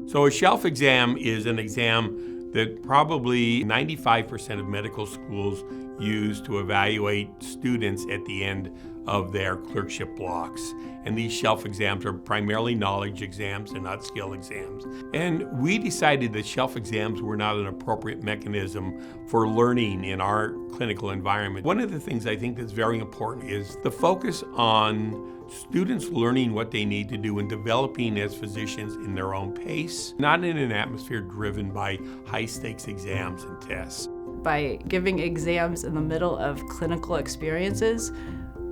So a shelf exam is an exam that probably 95% of medical schools use to evaluate students at the end of their clerkship blocks. And these shelf exams are primarily knowledge exams and not skill exams. And we decided that shelf exams were not an appropriate mechanism for learning in our clinical environment. One of the things I think that's very important is the focus on students learning what they need to do and developing as physicians in their own pace, not in an atmosphere driven by high-stakes exams and tests. By giving exams in the middle of clinical experiences,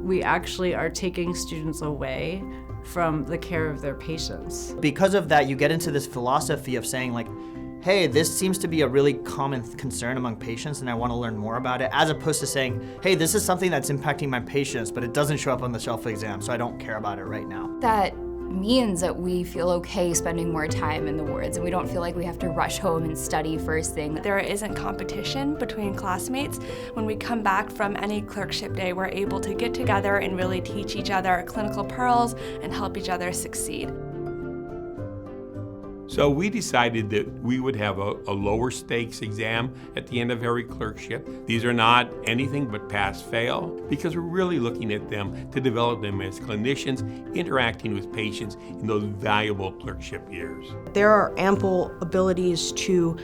we actually are taking students away from the care of their patients. Because of that, you get into this philosophy of saying like, hey, this seems to be a really common concern among patients and I want to learn more about it, as opposed to saying, hey, this is something that's impacting my patients, but it doesn't show up on the shelf exam, so I don't care about it right now. That means that we feel okay spending more time in the wards and we don't feel like we have to rush home and study first thing. There isn't competition between classmates. When we come back from any clerkship day, we're able to get together and really teach each other clinical pearls and help each other succeed. So we decided that we would have a lower stakes exam at the end of every clerkship. These are not anything but pass-fail, because we're really looking at them to develop them as clinicians interacting with patients in those valuable clerkship years. There are ample abilities to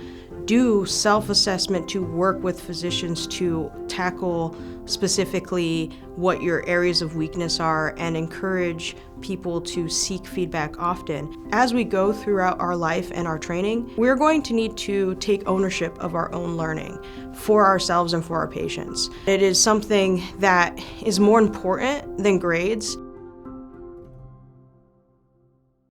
do self-assessment, to work with physicians to tackle specifically what your areas of weakness are and encourage people to seek feedback often. As we go throughout our life and our training, we're going to need to take ownership of our own learning for ourselves and for our patients. It is something that is more important than grades.